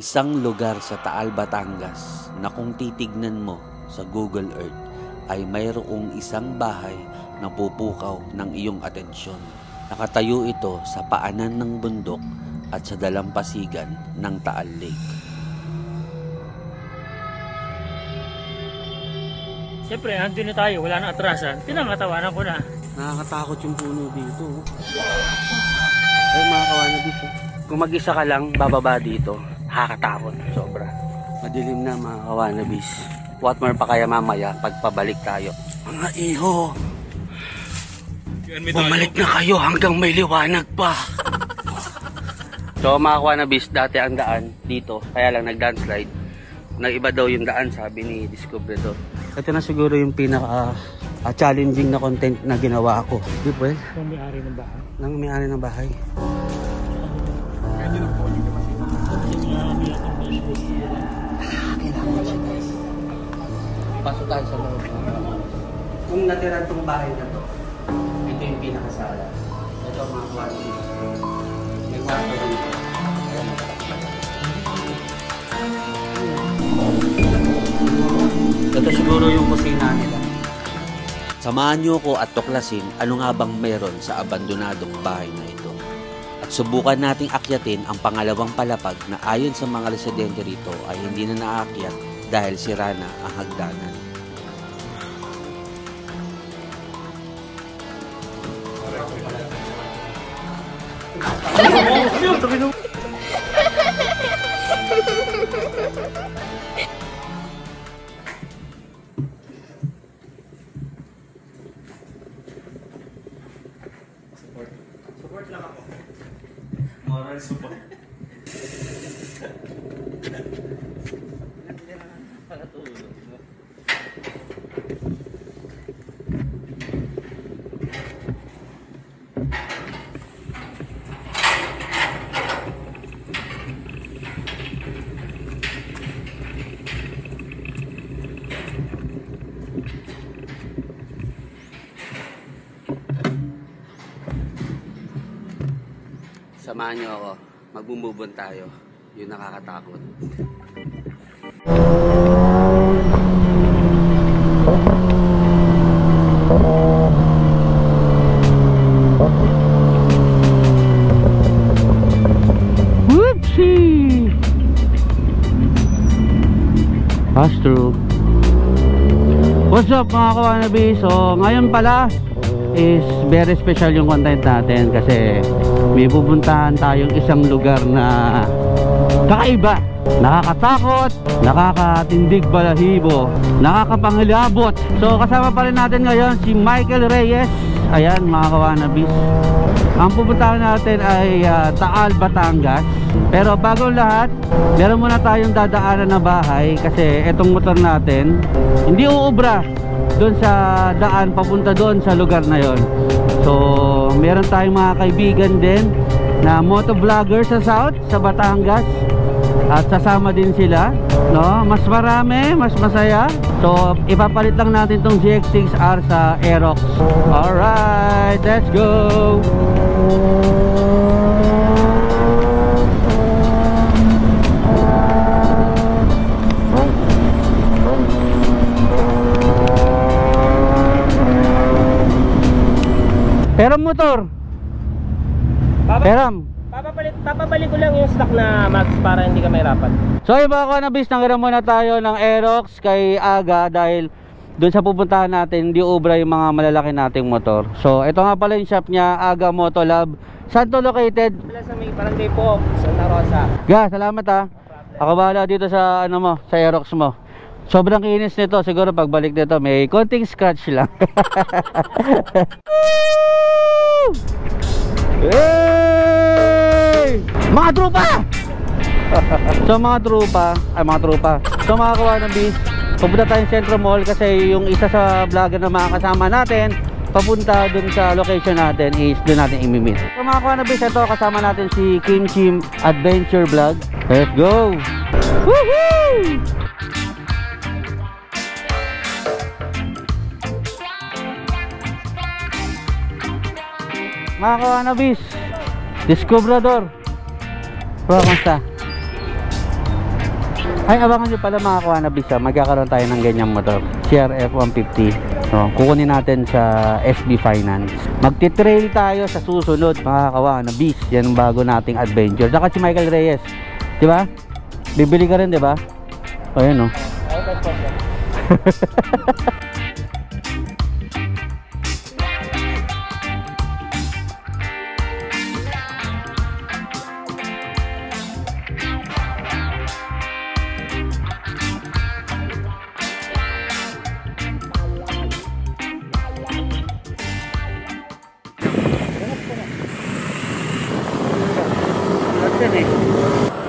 Isang lugar sa Taal, Batangas na kung titignan mo sa Google Earth ay mayroong isang bahay na pupukaw ng iyong atensyon. Nakatayo ito sa paanan ng bundok at sa dalampasigan ng Taal Lake. Siyempre, andun na tayo, wala nang atrasan. Pinangatawanan ko na. Nakakatakot yung puno dito. Ay, mga kawanabis. Kung mag-isa ka lang, bababa dito. Nakakatakot, sobra. Madilim na, mga kawanabis. What more pa kaya mamaya pagpabalik tayo? Mga iho, bumalik na kayo hanggang may liwanag pa. So mga kawanabis, dati ang daan dito, kaya lang nag-landslide. Nag-iba daw yung daan, sabi ni Discobredor. Ito na siguro yung pinaka-challenging na content na ginawa ko. Di ba? Nang may-ari ng bahay. Nang may-ari ng bahay. Pasok tayo sa loob. Kung natira itong bahay na to, ito yung pinakasala. Ito mga kawanabis. May kwarto rin ito. Ito siguro yung kusina nila. Samahan niyo ko at tuklasin ano nga bang meron sa abandonadong bahay na ito. At subukan nating akyatin ang pangalawang palapag na ayon sa mga residente rito ay hindi na naakyat dahil sira na ang hagdanan. Support lang ako. Moral support. Samahan niyo ako. Magbumubon tayo. Yun nakakatakot. Whoopsie! Pass through. What's up mga kawanabis? So ngayon pala is very special yung content natin kasi may pupuntahan tayong isang lugar na kakaiba, nakakatakot, nakakatindig balahibo, nakakapangilabot. So kasama pa rin natin ngayon si Michael Reyes. Ayan mga kawanabis, ang pupuntahan natin ay Taal, Batangas. Pero bago lahat, meron muna tayong dadaanan na bahay kasi etong motor natin hindi uubra doon sa daan papunta doon sa lugar na yon. So meron tayong mga kaibigan din na motovlogger sa South, sa Batangas, at sasama din sila, no? Mas marami, mas masaya. So ipapalit lang natin tong GX6R sa Aerox. Alright, let's go. Peram motor. Peram. Papabalik ko lang yung stock na Max para hindi ka mahirapan. So yung mga kanabis, nanggaran muna tayo ng Aerox kay Aga dahil doon sa pupuntahan natin hindi ubra yung mga malalaki nating motor. So ito nga pala yung shop niya, Aga Motolab. Saan to located? Sa may Barangay po, Santa Rosa. Ga, salamat ha. Ako bahala dito sa ano mo, sa Aerox mo. Sobrang kinis nito, siguro pagbalik nito may konting scratch lang. Hey! Mga tropa! So mga tropa. So mga kawanabis, pupunta tayong Centro Mall kasi yung isa sa vlogger na mga kasama natin papunta dun sa location natin is dun natin imimit. So mga kawanabis, ito kasama natin si Kim Chim Adventure Vlog. Let's go! Woohoo! Mga kawanabis, Discobredor. Bro, kamusta? Ay, abangan nyo pala mga kawanabis, magkakaroon tayo ng ganyang motor, CRF 150. So, kukunin natin sa SB Finance. Magti-trail tayo sa susunod mga kawanabis. Yan ang bago nating adventure. Saka si Michael Reyes, di ba? Bibili ka rin, di ba? O, yan o.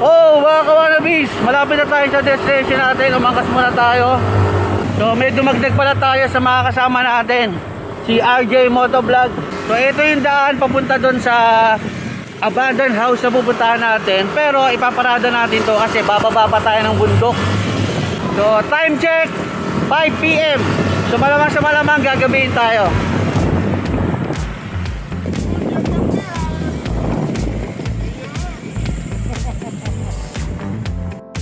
Oh, mga kawanabis, malapit na tayo sa destination natin. Umangkas muna tayo. So, may dumagdag pala tayo sa mga kasama natin, si RJ Motovlog. So, ito yung daan papunta doon sa abandoned house na pupuntahan natin. Pero ipaparada natin to kasi bababa pa tayo ng bundok. So, time check 5 PM. So, malamang sa malamang gagabihin tayo.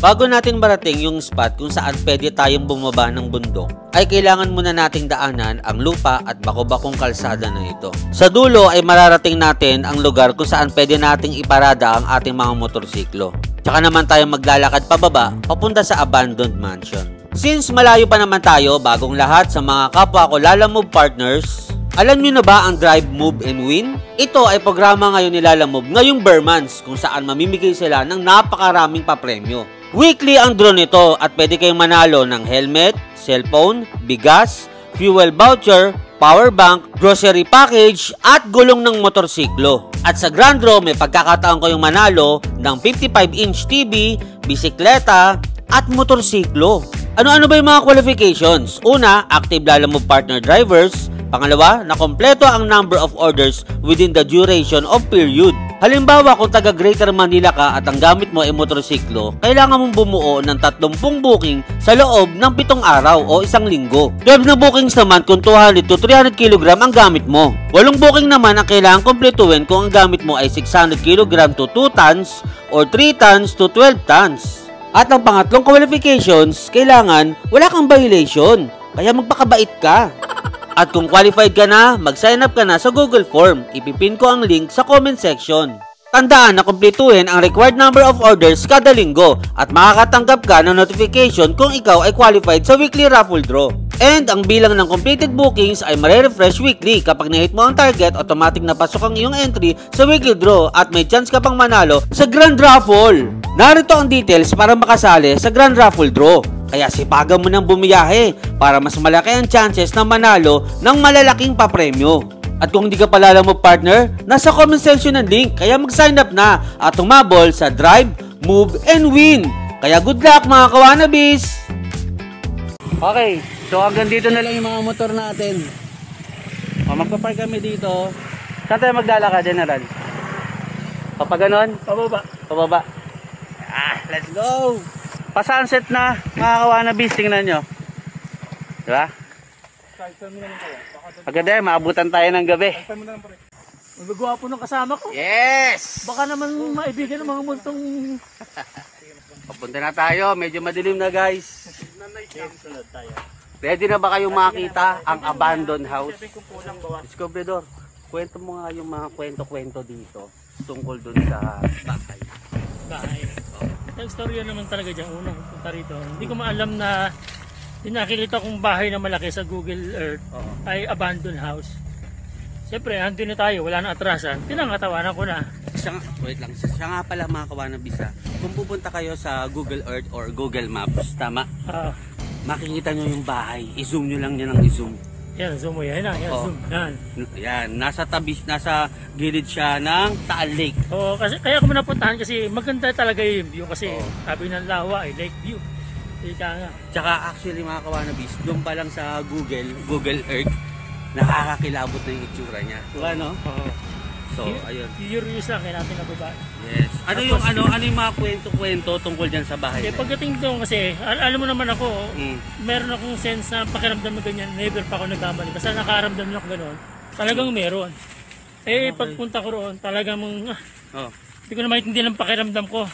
Bago natin marating yung spot kung saan pwede tayong bumaba ng bundok, ay kailangan muna nating daanan ang lupa at bako-bakong kalsada na ito. Sa dulo ay mararating natin ang lugar kung saan pwede nating iparada ang ating mga motorsiklo. Tsaka naman tayo maglalakad pababa papunta sa abandoned mansion. Since malayo pa naman tayo, bagong lahat sa mga kapwa ko Lalamove partners, alam nyo na ba ang Drive, Move, and Win? Ito ay programa ngayon ni Lalamove ngayong bare months kung saan mamimigay sila ng napakaraming papremyo. Weekly ang draw nito at pwede kayong manalo ng helmet, cellphone, bigas, fuel voucher, power bank, grocery package at gulong ng motorsiklo. At sa grand draw may pagkakataon kayong manalo ng 55-inch TV, bisikleta at motorsiklo. Ano-ano ba yung mga qualifications? Una, active Lalamove partner drivers. Pangalawa, na kompleto ang number of orders within the duration of period. Halimbawa, kung taga Greater Manila ka at ang gamit mo ay motorsiklo, kailangan mong bumuo ng 30 booking sa loob ng 7 araw o 1 linggo. 12 na bookings naman kung 200 to 300 kg ang gamit mo. 8 booking naman ang kailangan kumpletuhin kung ang gamit mo ay 600 kg to 2 tons or 3 tons to 12 tons. At ang pangatlong qualifications, kailangan wala kang violation, kaya magpakabait ka. At kung qualified ka na, mag-sign up ka na sa Google Form. Ipipin ko ang link sa comment section. Tandaan na kumpletuhin ang required number of orders kada linggo at makakatanggap ka ng notification kung ikaw ay qualified sa weekly raffle draw. And ang bilang ng completed bookings ay mare-refresh weekly. Kapag na-hit mo ang target, automatic na pasok ang iyong entry sa weekly draw at may chance ka pang manalo sa grand raffle. Narito ang details para makasali sa grand raffle draw. Kaya sipagan mo ng bumiyahe para mas malaki ang chances na manalo ng malalaking papremyo. At kung hindi ka pa Lalamove partner, nasa comment section ng link. Kaya mag-sign up na at tumabol sa Drive, Move, and Win. Kaya good luck mga kawanabis! Okay, so hanggang dito na lang yung mga motor natin. O, magpapark kami dito. Saan tayo maglalakad, General? Papa ganon? Pababa. Pababa. Let's go! Pa-sunset na, mga kawanabis, tingnan nyo. Diba? Agad maabutan tayo ng gabi. Magagawa po ng kasama ko. Yes! Baka naman maibigan ng mga multong... Papunta na tayo, medyo madilim na guys. Ready na ba kayong makita ang abandoned house? Discobredor, kwento mo nga yung mga kwento-kwento dito tungkol dun sa bahay. Ang storya naman talaga dyan, unang punta rito. Hindi ko maalam na nakikita kong bahay na malaki sa Google Earth ay abandoned house. Siyempre, andun na tayo, wala nang atrasan. Pinangatawanan ko na. Wait lang, siya nga pala mga kawanabis, kung pupunta kayo sa Google Earth or Google Maps, tama? Makikita nyo yung bahay, i-zoom nyo lang yan ng i-zoom. Yan, zoom mo yan. Zoom. Yan, nasa gilid siya ng Taal Lake. Kasi kaya ako napuntahan kasi maganda talaga yung view kasi sabi ng lawa ay lake view. Ika nga. Tsaka actually mga kawanabis, doon pa lang sa Google Earth, nakakakilabot na yung itsura niya. Diba no? So, ayun. Curious lang kaya natin nababa. Yes. Ano yung mga kwento-kwento tungkol dyan sa bahay? Pagdating doon kasi, alam mo naman ako, meron akong sense na pakiramdam na ganyan, never pa ako nagkamali. Basta nakaramdam na ako gano'n, talagang meron. Pagpunta ko roon, talagang hindi ko na maintindihan ang pakiramdam ko.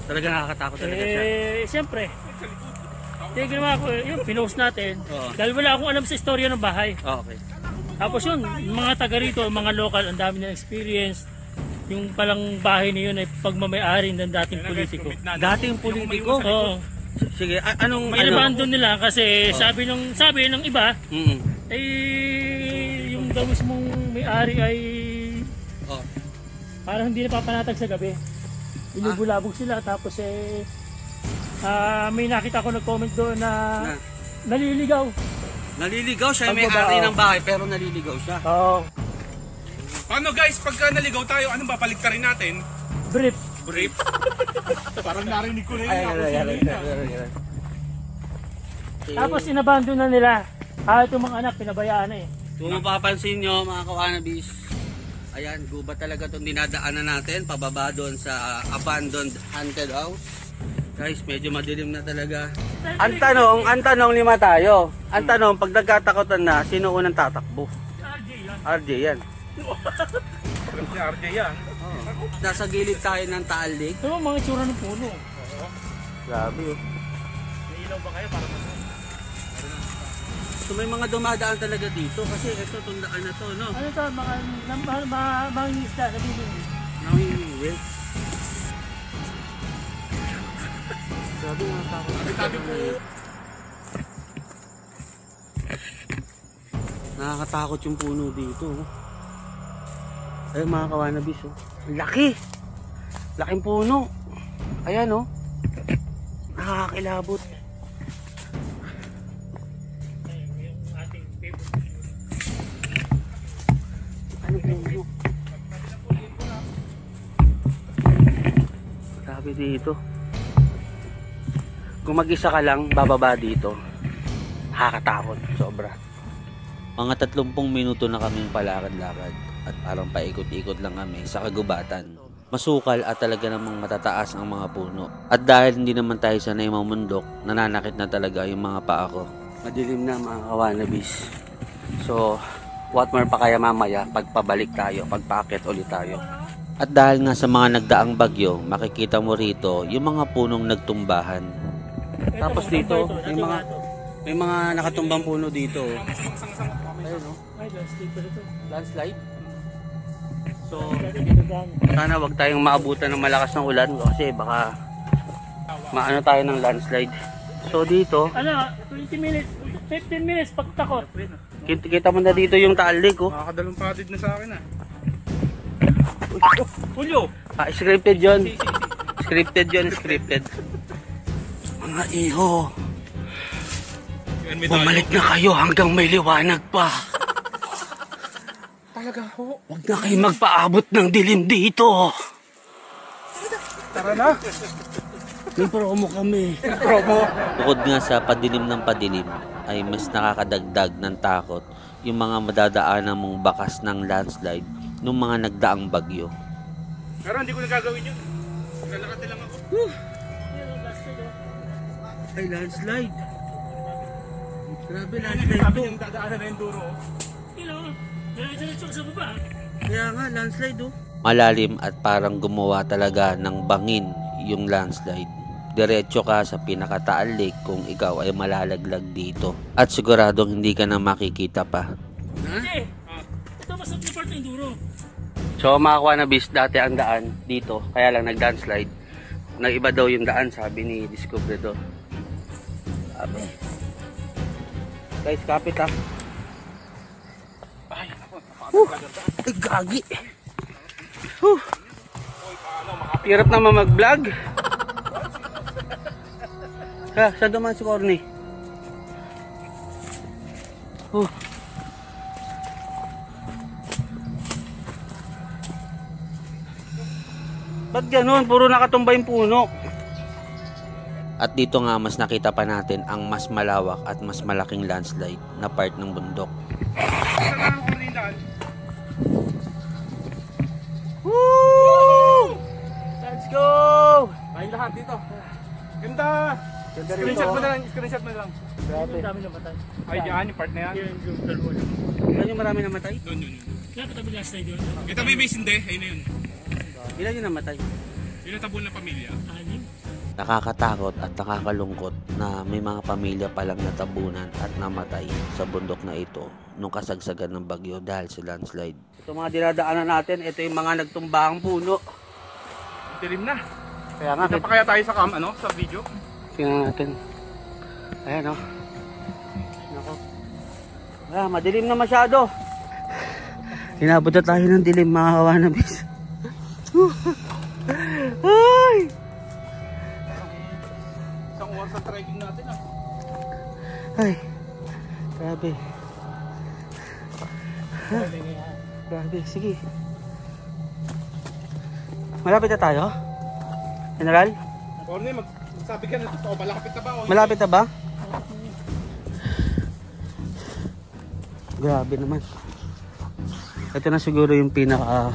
Talaga nakakatakot talaga siya. Siyempre. Kaya ginawa ko, yun, pinost natin. Oo. Dahil wala akong alam sa istorya ng bahay. Okay. Tapos yun, yung mga taga rito, mga local, ang dami na experience. Yung palang bahay na yun ay pagmamayari ng dating politiko. Dating politiko? Oo. Sige, anong Inabandon nila kasi sabi ng iba, Mm. ay yung daw mismong may-ari ay Oh. parang hindi napapanatag sa gabi. Binubulabog sila tapos may nakita ko nag-comment doon na naliligaw. Naliligaw siya, Ang may babae. ari ng bahay pero naliligaw siya. Oo. Paano guys, pagka naligaw tayo, anong babaliktarin natin? Brief. Brief? Parang narinig ko na yun. Ay, Ako ay, sino ay, yun, ay, ay, ay. Tapos inabandon na nila. Kahit yung mga anak pinabayaan na eh. Kung mapapansin nyo mga kawanabis, ayan, gubat talaga itong dinadaanan natin, pababa doon sa abandoned haunted house. Guys, medyo madilim na talaga. Ang tanong lima tayo. Ang tanong, pag nagkatakutan na, sino unang tatakbo? RJ yan. RJ yan. Alam si RJ yan. Nasa gilid tayo ng Taalik. Ito mga itsura ng puno. Grabe oh. May ilaw ba kayo para masaya? So may mga dumadaan talaga dito kasi ito itong daan na to, no? Ano ito? Mga isda na bibili. Namimingwit. Grabe nga takot. Sabi po, Nakakatakot yung puno dito. Oh. Ayun mga kawanabis, oh. Ang laki! Laking puno. Ayan, oh. Nakakakilabot. Yung ating favorite. Ano puno? Grabe dito. Kung mag-isa ka lang, bababa dito. Nakakatakot. Sobra. Mga 30 minuto na kaming palakad-lakad at parang paikot-ikot lang kami sa kagubatan. Masukal at talaga namang matataas ang mga puno. At dahil hindi naman tayo sanay mamundok, nananakit na talaga yung mga paa ko. Madilim na mga kawanabis. So, what more pa kaya mamaya pagpabalik tayo, pagpakit ulit tayo. At dahil nga sa mga nagdaang bagyo, makikita mo rito yung mga punong nagtumbahan. Tapos dito, may mga nakatumbang puno dito. Ayun, no? Ay, landscape pa ito. Landslide. So, Dito daan. sana wag tayong maabutan ng malakas ng ulan kasi baka maano tayo ng landslide. So dito, Ano, 20 minutes, 15 minutes pagtakot. kita mo na dito yung Taalik, oh. makakadalumpatid na sa akin ah. Julio! Scripted yun. Scripted yun, scripted. Mga iho, Yan, may bumalik na kayo hanggang may liwanag pa. Talaga ho. Huwag na kayo magpaabot ng dilim dito. Tara na. May promo kami. Promo. Bukod nga sa padilim ng padilim, ay mas nakakadagdag ng takot yung mga madadaanan mong bakas ng landslide nung mga nagdaang bagyo. Pero hindi ko na gagawin yun. Lalakad na lang ako. Ay, landslide. Grabe, Sabi landslide to. niyang dadaanan na yung duro. oh. Diretso sa baba. Kaya nga, landslide, oh. Malalim at parang gumawa talaga ng bangin yung landslide. Diretso ka sa pinakataal lake kung ikaw ay malalaglag dito. At siguradong hindi ka na makikita pa. Ha? Eh, ito mas na part ng duro. So, makakuha na bis, dati ang daan dito. Kaya lang nag-landslide. Nag-iba daw yung daan, sabi ni Discobredor. Sabi. Guys, kapit ha. Ay, gagi. Hirap naman mag-vlog. Ha, saan duman si Corny? Ba't ganun? Puro nakatumba yung puno. At dito nga mas nakita pa natin ang mas malawak at mas malaking landslide na part ng bundok. Saan na ang kulinan? Woo! Let's go! Ay, lahat dito. Ganda! Screenshot mo na lang, screenshot mo na lang. Grabe. Ang dami namatay. Ay, yan, yung part na yan. Yun yung dalawa. Ilan yung marami namatay? Doon, yun. Kaya katabi last slide yun. Kita may base hindi, ayun na yun. Ilan yung namatay? Yun ang tabon ng pamilya. Anim. Nakakatakot at nakakalungkot na may mga pamilya palang natabunan at namatay sa bundok na ito nung kasagsagan ng bagyo dahil sa landslide. Ito mga dinadaanan natin, ito yung mga nagtumbahang puno. Dilim na. Kaya nga, Kita pa kaya tayo sa sa video? tingnan natin. Ayan o. Nako. Madilim na masyado. Inabot na tayo ng dilim mga kawanabis. Ay! Isang oras sa trekking natin Ay, grabe. Grabe, sige. Malapit na tayo? General? Orne, magsabi ka na dito. Malapit na ba? Malapit na ba? Grabe naman. Ito na siguro yung pinaka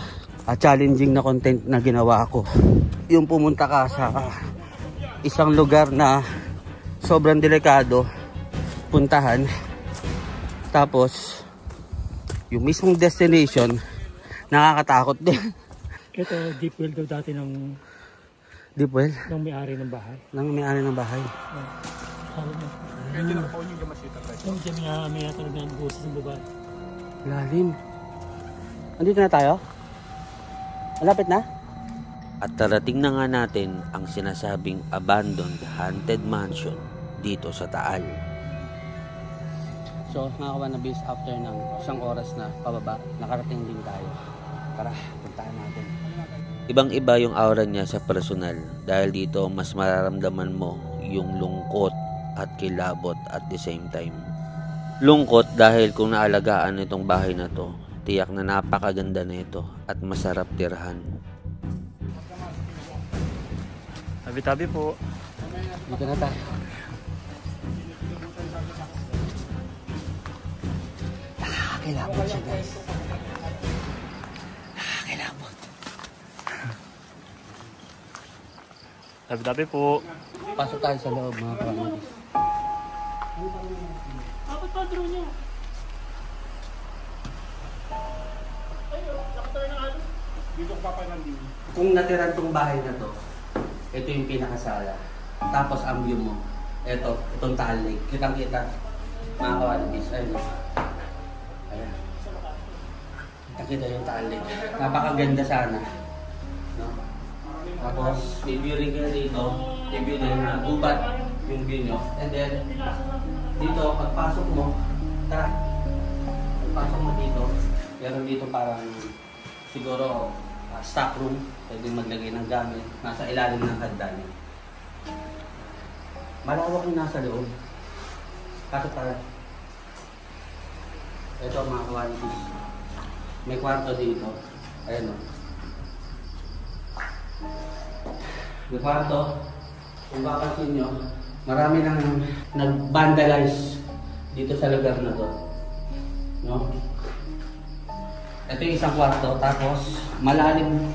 challenging na content na ginawa ko. Yung pumunta ka sa isang lugar na sobrang delikado puntahan, tapos yung mismong destination nakakatakot din. Ito, deep well daw dati ng Deep well? ng may-ari ng bahay. Nang may-ari ng bahay. Kaya hindi nakapaon yung gamasita tayo. Yung dyan may atulog ng boses ng babae. Lalim. Andito na tayo? Malapit na? At darating na nga natin ang sinasabing abandoned haunted mansion dito sa Taal. So, mga kawanabis, after ng isang oras na pababa, nakarating din tayo. Tara, puntahan natin. Ibang-iba yung aura niya sa personal dahil dito mas mararamdaman mo yung lungkot at kilabot at the same time. Lungkot dahil kung naalagaan itong bahay na to, tiyak na napakaganda na ito at masarap tirahan. Tabi-tabi po. Dito na tayo. Nakakilabot siya, guys. Nakakilabot. Tabi-tabi po. Pasok tayo sa loob, mga kawanabis. Dapat pa drone nyo. Dito ko papanandin. Kung natira tong bahay na to, ito yung pinakasala. Tapos ang view mo, itong Taal Lake. Kitang-kita, mga kawanabis. Ayun. Ayan. Kitang-kita yung Taal Lake. Napakaganda sana. No? Tapos, may view rin kayo dito. May view din na gubat yung view nyo. And then, dito, pagpasok mo, tara. Pagpasok mo dito, meron dito parang siguro stock room. Pwede maglagay ng gamit. Nasa ilalim ng hagdan. Malawak yung nasa loob. Pasok tayo. Ito mga kawanabis. May kwarto dito. Ayan o. May kwarto. Kung papansin nyo, marami nang nag-vandalize dito sa lugar na to. No? Ito yung isang kwarto. Tapos malalim,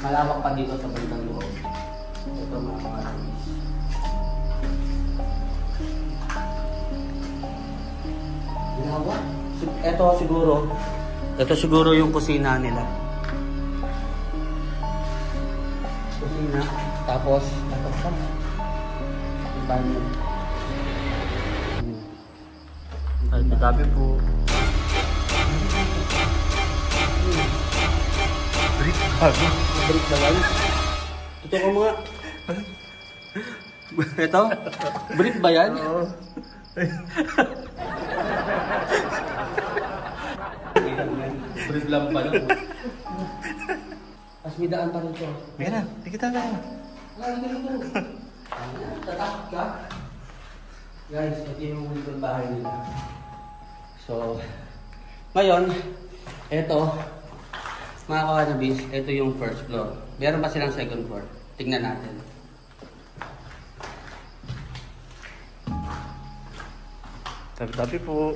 malawak pa dito sa bandang loob. Ito mga kawanabis. Malawak. Ito siguro yung kusina nila. Kusina. Tapos, ito pa. Yung banyo. Tabi-tabi po. Brick ba yan? Totoo ko mga. Ito? Brick ba yan? Oo. Brick lang pala. Tapos may daan pa rito. Meron, dikita na. Tatakot ka? Guys, ito yung little bahay nila. So, ngayon, ito, mga kawanabis, ito yung first floor. Meron pa silang second floor. Tingnan natin. Tabi-tabi po.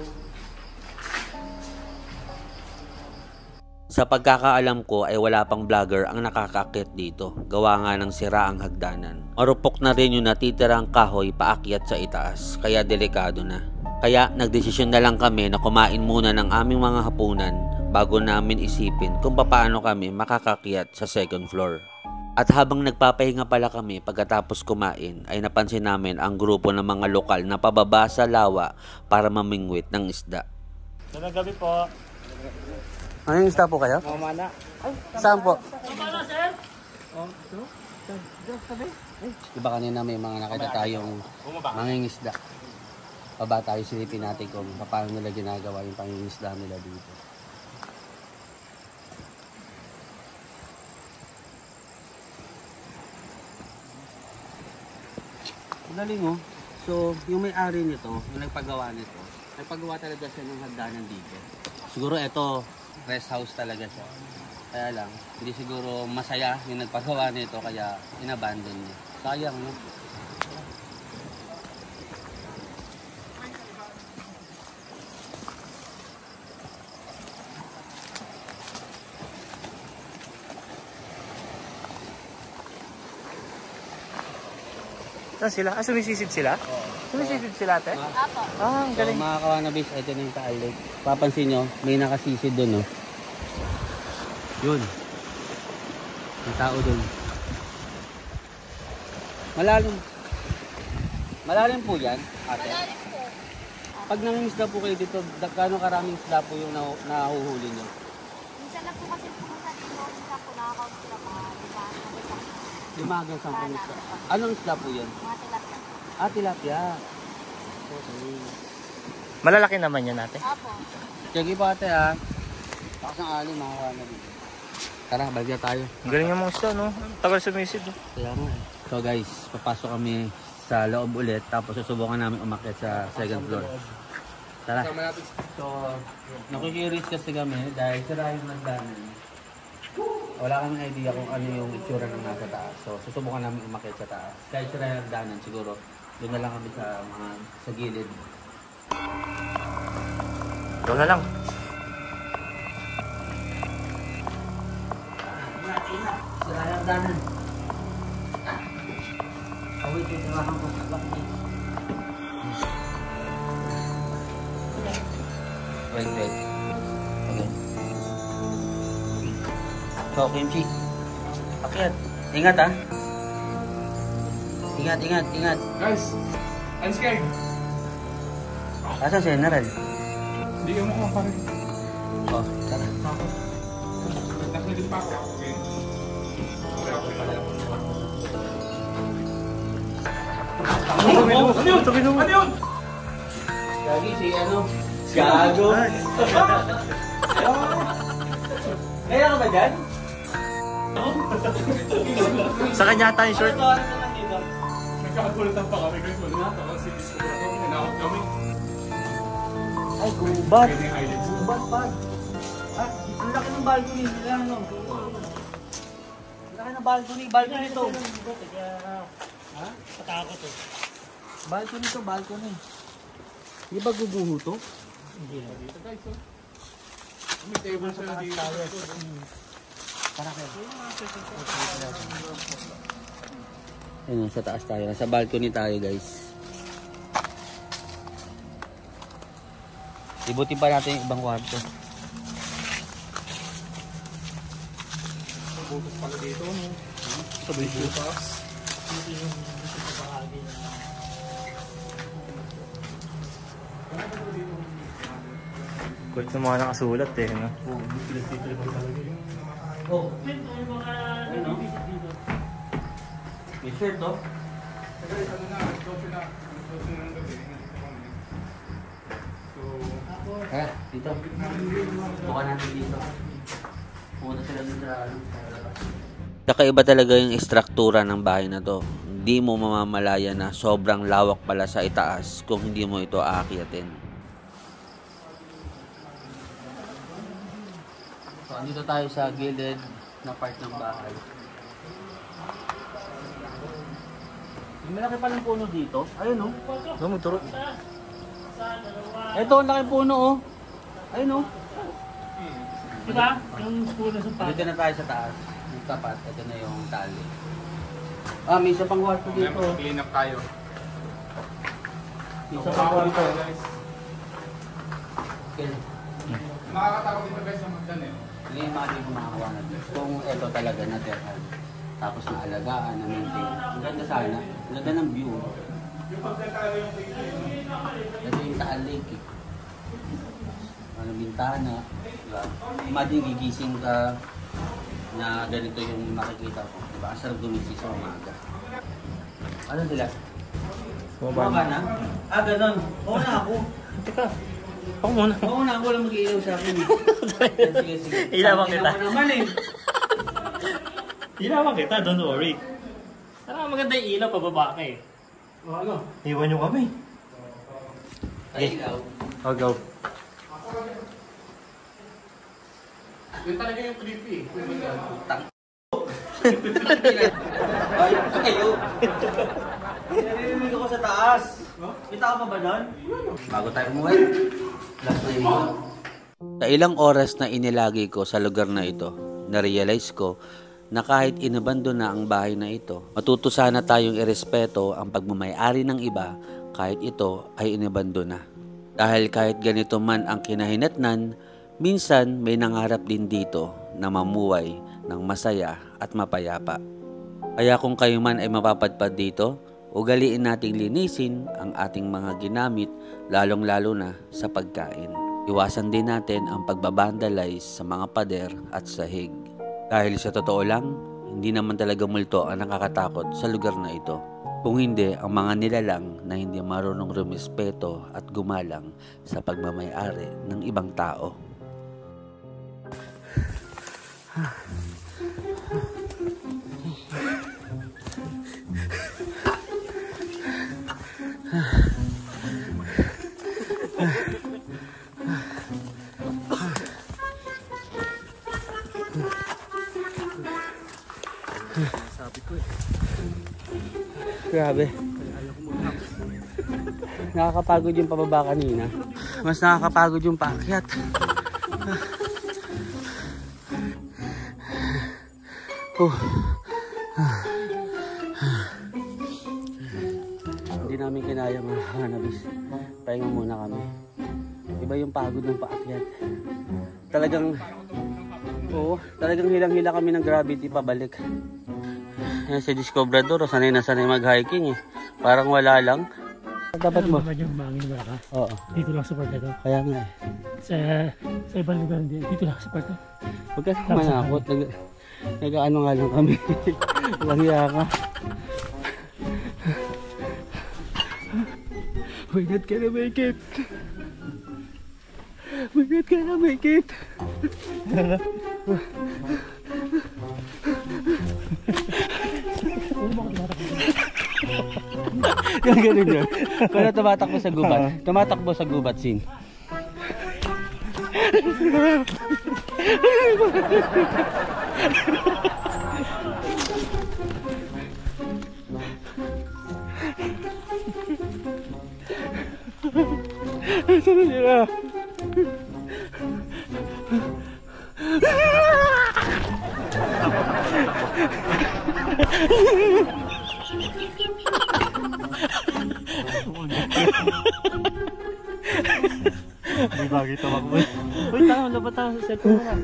Sa pagkakaalam ko ay wala pang vlogger ang nakakakit dito. Gawa nga ng sira ang hagdanan. Marupok na rin yung natitirang kahoy paakyat sa itaas. Kaya delikado na. Kaya nagdesisyon na lang kami na kumain muna ng aming mga hapunan bago namin isipin kung paano kami makakakyat sa second floor. At habang nagpapahinga pala kami pagkatapos kumain ay napansin namin ang grupo ng mga lokal na pababa sa lawa para mamingwit ng isda. Magandang gabi po. Anong isda po kayo? Mamana. Saan po? Mamana, sir? Diba kanina may mga nakita tayong mangingisda. Baba tayo, silipin natin kung paano nila ginagawa yung pangingisda nila dito. Galing oh. So, yung may-ari nito, yung nagpagawa nito, nagpagawa talaga siya ng hagdanan dito. Siguro ito, rest house talaga siya. Kaya lang, hindi siguro masaya yung nagpagawa nito kaya inabandon niya. Sayang no? Saan sila? Ah, sumisisip sila? Oo. Sumisisip sila, ate? Apo. Ah, ang So galing. mga kawanabis, ito na yung Taal Lake. Papansin nyo, may nakasisid dun oh. Yun. May tao dun. Malalim. Malalim po yan, ate. Malalim po. Pag nangingisda po kayo dito, gaano karaming isda po yung nahuhuli nyo? Minsan lang po kasi pumunta dito. Minsan po nakakaunti sila mga isang 5 hanggang 10 isda. Anong isda po yun? mga tilapia. Ah, tilapia. Okay. Malalaki naman yan, ate. Apo. Sige po ate ha. Bakas ng aling mga kawanabis. Tara, balik na tayo. Ang galing yung mga isda, no? Ang tagal sumisid, no? Kaya nga. So guys, papasok kami sa loob ulit tapos susubukan namin umakyat sa second floor. Tara. So, nakikirisk kasi kami dahil sira yung nagdanan. Wala kaming idea kung ano yung itsura ng nasa taas. So, susubukan namin umakyat sa taas. Kahit sira yung nagdanan siguro, doon na lang kami sa gilid. Ikaw na lang. Sira yung nagdanan. Wait, tinawakan ko. Wait. Okay. So, Kimchi. Akyat. Ingat ha. Ingat. Guys, I'm scared. Asa si General? Hindi ka mo pa rin. Oh, tara. Nakilip pa ako. Okay. Ano yun? Gagi si ano? Gago. Kaya ka ba dyan? Sa kanya ata yung short. Nagkakagulatan pa kami guys, wala na. Tapos si Disco na kami, tinawag kami. Ay, gubat. Pwede yung highlights. Gubat pa. Ah, ang laki ng balcony nila, ano? Ang laki ng balcony to. Ha? Patakot eh. Balcony. Di ba guguho to? Hindi na. Dito guys, oh. May table sila dito. Para kayo. Ayun, sa taas tayo. Nasa balcony tayo, guys. Ibutin pa natin yung ibang kwarto. Butas pala dito, no? Sabay Butas. Hindi yung bahagi na. Kulit ng mga nakasulat eh, no? Oh, Ito yung mga nag-visit dito. may shirt, oh. Guys, ano na, 12 na. 12 na ng gabi. So, Kaya, dito. Bukan natin dito. Pumunta sila dito sa labas. Kakaiba talaga yung istruktura ng bahay na to. Hindi mo mamamalaya na sobrang lawak pala sa itaas kung hindi mo ito aakyatin. So, andito tayo sa gilid na part ng bahay. May malaki pa ng puno dito. Ayun, oh. No, magturo. Ito, ang laki puno, oh. Ayun, oh. Diba? Yung puno sa Dito na tayo sa taas. Yung tapat, ito na yung tali. Ah, may isa pang kwarto mamaya dito. mag-clean up tayo. May isa pang kwarto. Guys. Okay. Nakakatakot dito guys sa magdan eh. Hindi yung mga dito makakuha natin. Kung ito talaga na terhan. Tapos na alagaan, na maintain. Ang ganda sana. Ang ganda ng view. Ito yung Taal Lake eh. Ano, bintana. Diba? Imagine gigising ka na ganito yung makikita ko. Diba? Ang sarap gumising sa umaga. Ano sila? Bumaba na? Ah, ganun. Oo na ako. Teka, ako muna. Oo na ako lang mag-iilaw sa akin. Sige, sige. Ilawan kita. Ako naman eh. Ilawan kita, don't worry. Sana maganda yung ilaw, pababa ka eh. O ano? Iwan nyo kami. Ay, ikaw. I'll go. Yun talaga yung creepy. Ay, kayo. Narinig ako sa taas. Kita ka pa ba doon? Bago tayo umuwi. Last na yun. Sa ilang oras na inilagi ko sa lugar na ito, na-realize ko na kahit inabando na ang bahay na ito, matuto sana tayong irespeto ang pagmamayari ng iba kahit ito ay inabando na. Dahil kahit ganito man ang kinahinatnan, minsan may nangarap din dito na mamuhay ng masaya at mapayapa. Kaya kung kayo man ay mapapadpad dito, ugaliin nating linisin ang ating mga ginamit, lalong-lalo na sa pagkain. Iwasan din natin ang pagbabandalize sa mga pader at sahig. Dahil sa totoo lang, hindi naman talaga multo ang nakakatakot sa lugar na ito. Kung hindi, ang mga nilalang na hindi marunong rumispeto at gumalang sa pagmamayari ng ibang tao. Grabe. Nakakapagod yung pababa kanina. Mas nakakapagod yung paakyat. Hindi namin kinaya mga hanabis. Pahinga muna kami. Iba yung pagod ng paakyat. Talagang hilang-hila kami ng gravity pabalik. Yan si Discobrador, sanay na sanay mag-hiking eh. Parang wala lang. Dapat mo? Yung bangin wala ka? Oo. Dito lang sa Porto. Kaya nga eh. Sa ibang lugar hindi. Dito lang sa Porto. Huwag ka manakot. Nag-ano nga lang kami. Wahiya ka. We're not gonna make it. We're not gonna make it. Yung ganun yun. Kaya tumatakbo sa gubat. Tumatakbo sa gubat, Sing. Saan nila? Hindi bagay tumakbo. Uy, tama, dapat tayo sa cellphone na.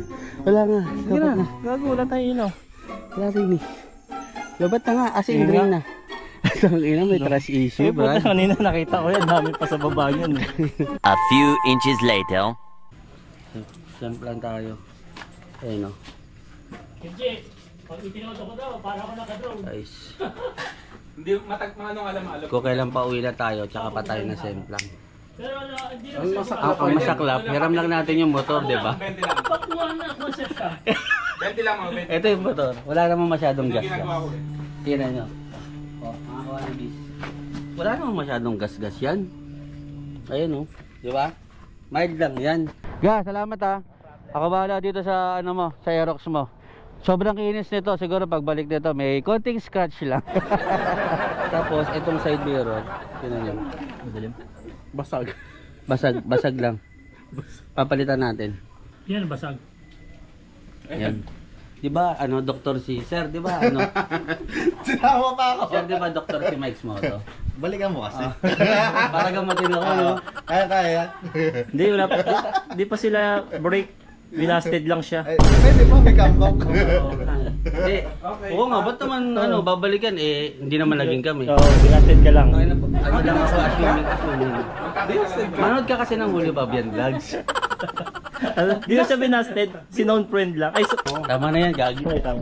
Wala nga. Sige na, gago, wala tayo ilaw. Wala rin eh. Labat na nga, as in drain na. Ang ina, may trash issue, bro. Kanina nakita ko yan, dami pa sa baba yan. A few inches later. Samplan tayo. Ayun o. Kenji, pag itinoto ko daw, para ako naka-drone. Guys. Hindi manong alam-alam. Kung kailan pa uwi na tayo, tsaka pa tayo na semplang. Pero hindi Ang naman masaklap. Ang masaklap, hiram lang natin yung motor, di ba? 20 lang. pakuha na concept ka. 20 lang mga 20. Ito yung motor. Wala namang masyadong Yung gas. ginagawa ko eh. Tingnan nyo. O, mga kawanabis. Wala namang masyadong gas-gas yan. Ayun o. Di ba? Mild lang yan. Ga, salamat ha. Ako bahala dito sa ano mo, sa Aerox mo. Sobrang kinis nito. Siguro pagbalik nito, may konting scratch lang. Tapos, itong side mirror. Tingnan nyo. Madalim. Basag. Basag lang. Papalitan natin. Yan, basag. Ayan. Di ba, ano, Dr. si Sir, di ba, ano? Sinama pa ako. Sir, di ba, Dr. si Mike's Moto? Balikan mo kasi. Para gamatin ako, no? Kaya. Hindi, wala pa. Di pa sila break. Binasted lang siya. Pwede pa, may comeback. Eh, oo nga, ba't naman babalikan eh, hindi naman laging kami. So, binatid ka lang. Ano lang ako, assuming. Manood ka kasi ng Huli Babian Vlogs. Di na siya binasted, si-known friend lang. Ay, Tama na yan, gagi. Ay, tama.